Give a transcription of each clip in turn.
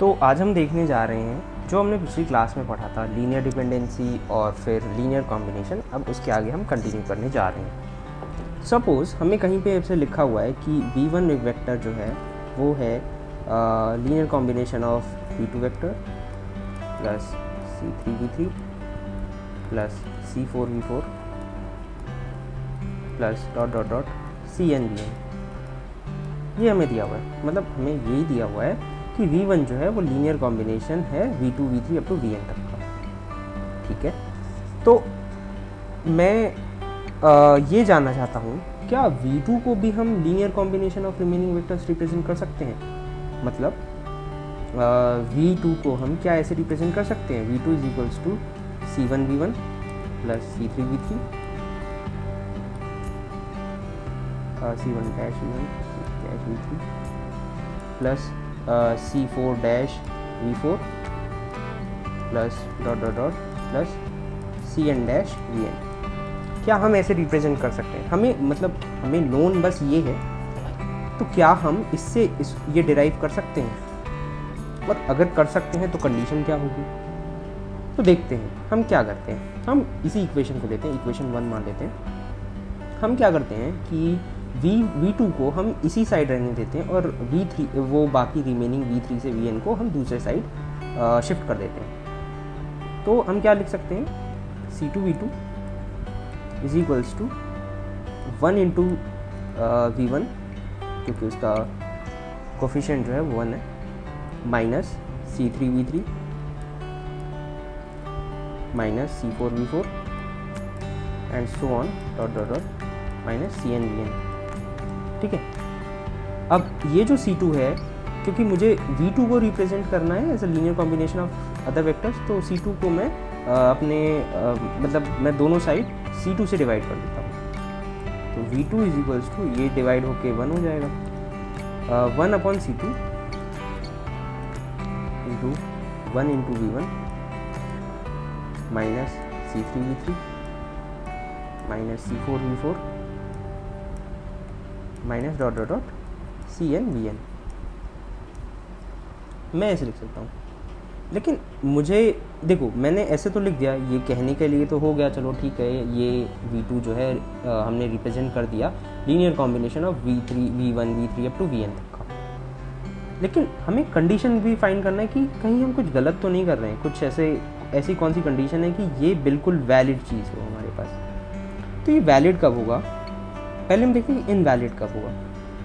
तो आज हम देखने जा रहे हैं जो हमने पिछली क्लास में पढ़ा था, लीनियर डिपेंडेंसी और फिर लीनियर कॉम्बिनेशन। अब उसके आगे हम कंटिन्यू करने जा रहे हैं। सपोज़ हमें कहीं पे ऐसे लिखा हुआ है कि v1 वेक्टर जो है वो है linear combination of v2 vector plus c3v3 plus c4v4 plus dot dot dot cn ये हमें दिया हुआ है। मतलब हमें यही दिया हुआ है कि v1 जो है वो लीनियर कॉम्बिनेशन है v2 v3 up to vn तक का। ठीक है, तो मैं ये जानना चाहता हूँ क्या v2 को भी हम linear combination of remaining vectors represent कर सकते हैं। मतलब v2 को हम क्या ऐसे रिप्रेजेंट कर सकते हैं, v2 is equals to c1v1 plus c3v3 c1 dash v1 dash v3 plus c4 dash v4 plus dot dot dot plus cn dash vn। क्या हम ऐसे रिप्रेजेंट कर सकते हैं? हमें नोन बस ये है, तो क्या हम इससे ये डिराइव कर सकते हैं? और अगर कर सकते हैं तो कंडीशन क्या होगी? तो देखते हैं हम क्या करते हैं। हम इसी इक्वेशन को लेते हैं, इक्वेशन 1 मान लेते हैं। हम क्या करते हैं कि v2 को हम इसी साइड रहने देते हैं और v3 वो बाकी रिमेनिंग v3 से vn को हम दूसरे साइड शिफ्ट कर देते हैं। तो हम क्या लिख सकते हैं, c2v2 is equals to 1 into v1 क्योंकि उसका कोफिशिएंट जो है वो 1 है, minus c3v3 minus c4v4 and so on dot dot dot minus cn vn। ठीक है, अब ये जो c2 है, क्योंकि मुझे v2 को रिप्रेजेंट करना है as a linear combination of other vectors, तो c2 को मैं मैं दोनों साइड c2 से डिवाइड कर देता हूँ। तो v2 इज इक्वल्स टू ये डिवाइड होके 1 हो जाएगा, 1 upon c2 into 1 into v1 minus c3v3 minus c4v4 minus dot dot dot cn vn। मैं ऐसे लिख सकता हूँ, लेकिन मुझे देखो मैंने ऐसे तो लिख दिया, ये कहने के लिए तो हो गया, चलो ठीक है, ये v2 जो है हमने रिप्रेजेंट कर दिया linear combination of v3 v1 v3 up to vn तक का। लेकिन हमें कंडीशन भी फाइंड करना है कि कहीं हम कुछ गलत तो नहीं कर रहे हैं, कुछ ऐसी कौन सी कंडीशन है कि ये बिल्कुल वैलिड चीज़ हो हमारे पास। तो ये वैलिड कब होगा, पहले हम देखते हैं इनवैलिड कब होगा।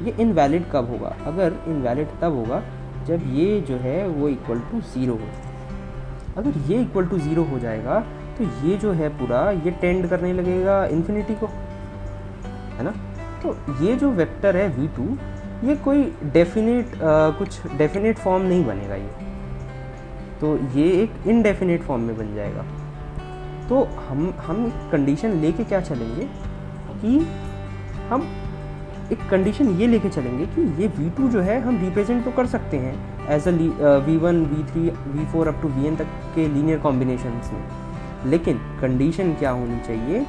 ये इनवैलिड कब होगा? अगर इनवैलिड तब होगा जब ये जो है वो इक्वल टू 0 हो। अगर ये इक्वल टू 0 हो जाएगा तो ये जो है पूरा ये टेंड करने लगेगा इन्फिनिटी को, है ना। तो ये जो वेक्टर है v2 ये कोई कुछ डेफिनेट फॉर्म नहीं बनेगा, ये तो ये एक इनडेफिनेट फॉर्म में बन जाएगा। तो हम एक कंडीशन लेके क्या चलेंगे कि हम एक कंडीशन ये लेके चलेंगे कि ये v2 जो है हम रिप्रेजेंट तो कर सकते हैं as a v1 v3 v4 up to vn तक के लीनियर कॉम्बिनेशंस में, लेकिन कंडीशन क्या होनी चाहिए,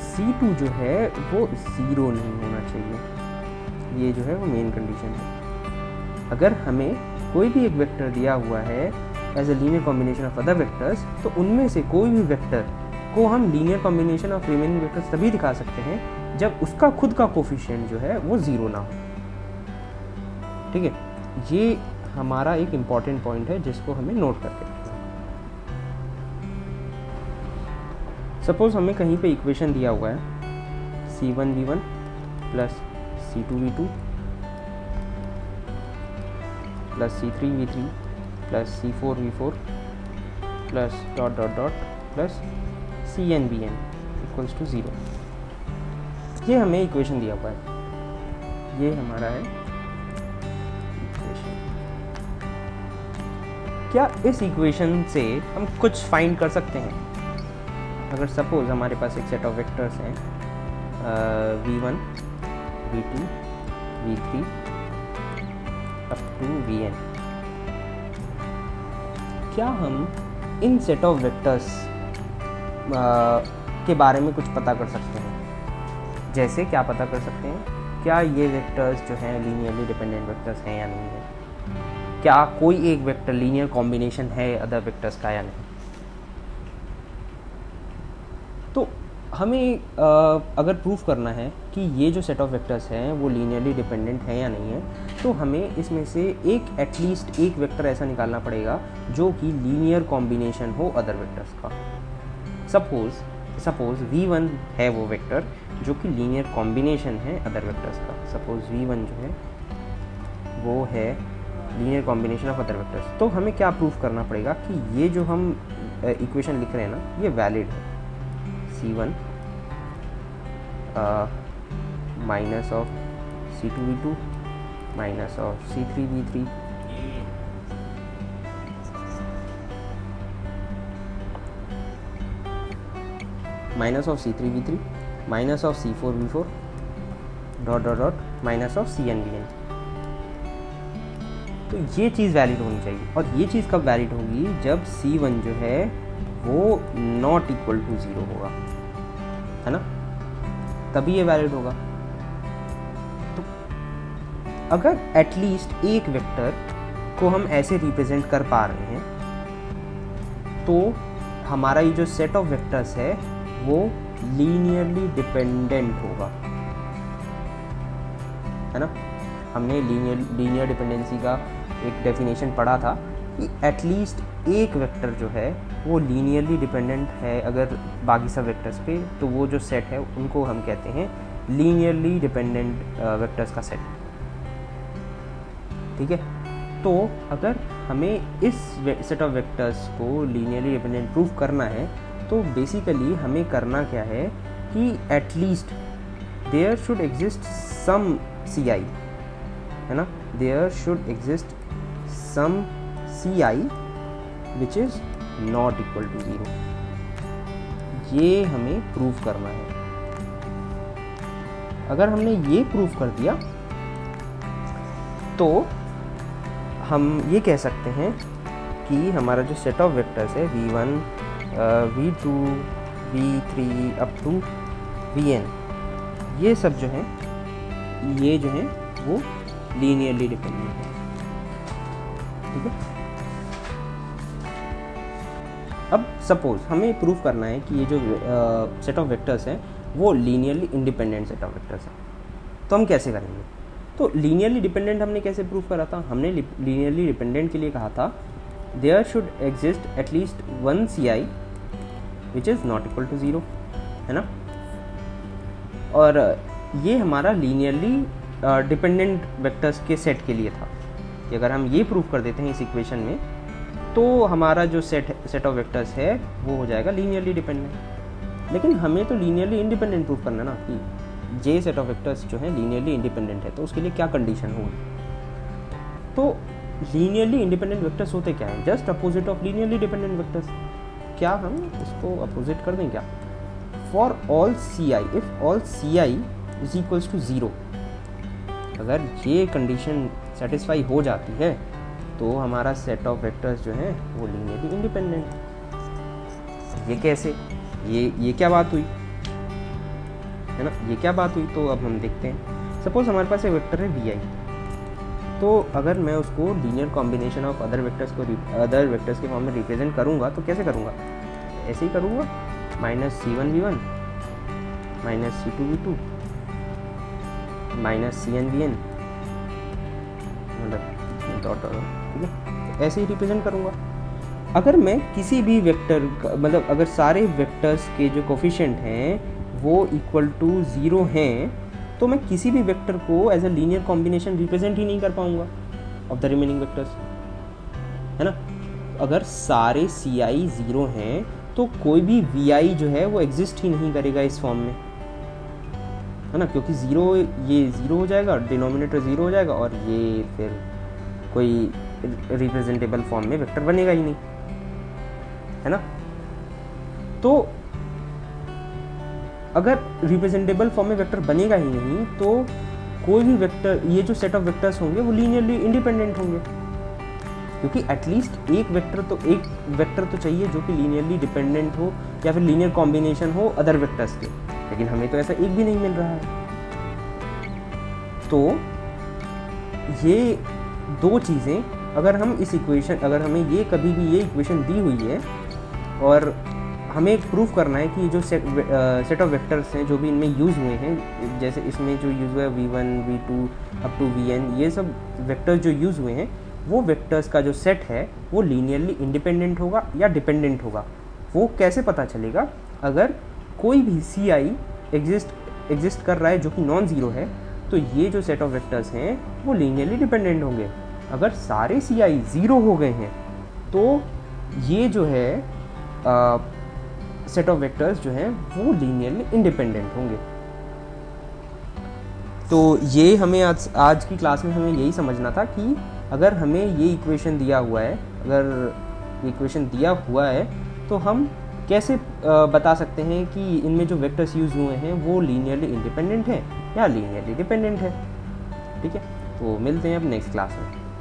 c2 जो है वो 0 नहीं होना चाहिए। ये जो है वो मेन कंडीशन है। अगर हमें कोई भी एक वेक्टर दिया हुआ है as a linear combination of other vectors, तो उनमें से कोई भी वेक्टर को हम linear combination of remaining vectors तभी दिखा सकते हैं जब उसका खुद का कोफिशिएंट जो है वो 0 ना हो। ठीक है, ये हमारा एक इम्पॉर्टेंट पॉइंट है जिसको हमें नोट करके रखना है। सपोज हमें कहीं पे इक्वेशन दिया हुआ है c1v1 plus c2v2 plus c3v3 plus c4v4 plus dot dot dot plus cn vn equals to 0। ये हमें इक्वेशन दिया हुआ है, ये हमारा है इक्वेशन। क्या इस इक्वेशन से हम कुछ फाइंड कर सकते हैं? अगर सपोज हमारे पास एक सेट ऑफ वेक्टर्स हैं v1 v2 v3 up to vn, क्या हम इन सेट ऑफ वेक्टर्स के बारे में कुछ पता कर सकते हैं? जैसे क्या पता कर सकते हैं, क्या ये वेक्टर्स जो हैं लीनियरली डिपेंडेंट वेक्टर्स हैं या नहीं है। क्या कोई एक वेक्टर लीनियर कॉम्बिनेशन है अदर वेक्टर्स का या नहीं। तो हमें अगर प्रूफ करना है कि ये जो सेट ऑफ वेक्टर्स हैं वो लीनियरली डिपेंडेंट है या नहीं है, तो हमें इसमें से एक एटलीस्ट एक वेक्टर ऐसा निकालना पड़ेगा जो कि लीनियर कॉम्बिनेशन हो अदर वेक्टर्स का। सपोज v1 है वो वेक्टर जो कि लीनियर कॉम्बिनेशन है अदर वेक्टर्स का। सपोज v1 जो है वो है linear combination of other vectors. तो हमें क्या प्रूफ करना पड़ेगा कि ये जो हम इक्वेशन लिख रहे हैं ना, ये वैलिड है। c1 minus of c2v2 minus of c3v3 minus of c3v3 minus of c4v4 dot dot dot minus of cnvn। तो ये चीज़ वैलिड होनी चाहिए, और ये चीज़ कब वैलिड होगी, जब c1 जो है वो नॉट इक्वल टू 0 होगा, है ना, तभी ये वैलिड होगा। तो अगर एटलीस्ट एक वेक्टर को हम ऐसे रिप्रेजेंट कर पा रहे हैं, तो हमारा ये जो सेट ऑफ वेक्टर्स है वो लीनियरली डिपेंडेंट होगा, है ना। हमने लीनियर डिपेंडेंसी का एक डेफिनेशन पढ़ा था कि एटलीस्ट एक वेक्टर जो है वो लीनियरली डिपेंडेंट है अगर बाकी सब वेक्टर्स पे, तो वो जो सेट है उनको हम कहते हैं लीनियरली डिपेंडेंट वेक्टर्स का सेट, ठीक है। तो अगर हमें इस सेट ऑफ वेक्टर्स को लीनियरली डिपेंडेंट प्रूफ करना है, तो बेसिकली हमें करना क्या है कि at least there should exist some ci, है ना, there should exist some ci which is not equal to 0। ये हमें प्रूफ करना है। अगर हमने ये प्रूफ कर दिया तो हम ये कह सकते हैं कि हमारा जो सेट ऑफ वेक्टर्स है v1 v2 v3 up to vn, ये सब जो है ये जो है वो लीनियरली डिपेंडेंट है, ठीक है। अब सपोज हमें प्रूफ करना है कि ये जो सेट ऑफ वेक्टर्स हैं वो linearly independent set of vectors हैं, तो हम कैसे करेंगे। तो लीनियरली डिपेंडेंट हमने कैसे प्रूफ करा था, हमने लीनियरली डिपेंडेंट के लिए कहा था there should exist at least one ci which is not equal to 0, है ना। और ये हमारा लीनियरली डिपेंडेंट वेक्टर्स के सेट के लिए था कि अगर हम ये प्रूफ कर देते हैं इस इक्वेशन में, तो हमारा जो सेट ऑफ वेक्टर्स है वो हो जाएगा लीनियरली डिपेंडेंट। लेकिन हमें तो लीनियरली इंडिपेंडेंट प्रूफ करना ना, कि जे सेट ऑफ वेक्टर्स जो है लीनियरली इंडिपेंडेंट है, तो उसके लिए क्या कंडीशन होगी। तो लीनियरली इंडिपेंडेंट वेक्टर्स होते क्या है, just opposite of linearly dependent vectors. क्या हम इसको अपोजिट कर दें क्या, for all ci if all ci is equals to 0, अगर ये कंडीशन सेटिस्फाई हो जाती है तो हमारा सेट ऑफ वेक्टर्स जो है वो लीनियरली इंडिपेंडेंट। ये कैसे, ये क्या बात हुई, है ना, ये क्या बात हुई। तो अब हम देखते हैं। सपोज हमारे पास एक वेक्टर है vi, तो अगर मैं उसको linear combination of other vectors के फॉर्म में रिप्रेजेंट करूँगा तो कैसे करूँगा, ऐसे ही करूँगा, minus c1v1 minus c2v2 minus cnvn, मतलब डॉट, ठीक है, ऐसे ही रिप्रेजेंट करूँगा। अगर मैं किसी भी वेक्टर, मतलब अगर सारे वेक्टर्स के जो कोफिशिएंट हैं वो इक्वल टू 0 हैं, तो मैं किसी भी वेक्टर को as a linear combination represent ही नहीं कर पाऊंगा ऑफ द रिमेनिंग वेक्टर्स, है ना। अगर सारे ci 0 हैं तो कोई भी vi जो है वो एग्जिस्ट ही नहीं करेगा इस फॉर्म में, है ना, क्योंकि 0 ये 0 हो जाएगा, डिनोमिनेटर 0 हो जाएगा, और ये फिर कोई रिप्रेजेंटेबल फॉर्म में वेक्टर बनेगा ही नहीं, है ना। तो अगर रिप्रेजेंटेबल फॉर्म में वेक्टर बनेगा ही नहीं, तो कोई भी वेक्टर, ये जो सेट ऑफ वेक्टर्स होंगे वो लीनियरली इंडिपेंडेंट होंगे, क्योंकि एटलीस्ट एक वेक्टर तो चाहिए जो कि लीनियरली डिपेंडेंट हो या फिर लीनियर कॉम्बिनेशन हो अदर वेक्टर्स के, लेकिन हमें तो ऐसा एक भी नहीं मिल रहा है। तो ये दो चीज़ें अगर हम इस इक्वेशन, अगर हमें ये कभी भी ये इक्वेशन दी हुई है और हमें प्रूफ करना है कि जो सेट ऑफ वेक्टर्स हैं जो भी इनमें यूज़ हुए हैं, जैसे इसमें जो यूज़ हुआ है v1 v2 up to vn, ये सब वेक्टर्स जो यूज़ हुए हैं वो वेक्टर्स का जो सेट है वो लीनियरली इंडिपेंडेंट होगा या डिपेंडेंट होगा। वो कैसे पता चलेगा? अगर कोई भी सी आई एग्जिस्ट कर रहा है जो कि नॉन ज़ीरो है, तो ये जो सेट ऑफ वेक्टर्स हैं वो लीनियरली डिपेंडेंट होंगे। अगर सारे सी आई ज़ीरो हो गए हैं तो ये जो है सेट ऑफ वेक्टर्स जो हैं वो लीनियरली इंडिपेंडेंट होंगे। तो ये हमें आज की क्लास में हमें यही समझना था कि अगर हमें ये इक्वेशन दिया हुआ है, अगर इक्वेशन दिया हुआ है तो हम कैसे बता सकते हैं कि इनमें जो वेक्टर्स यूज़ हुए हैं वो लीनियरली इंडिपेंडेंट हैं या लीनियरली डिपेंडेंट है। ठीक है, तो मिलते हैं अब नेक्स्ट क्लास में।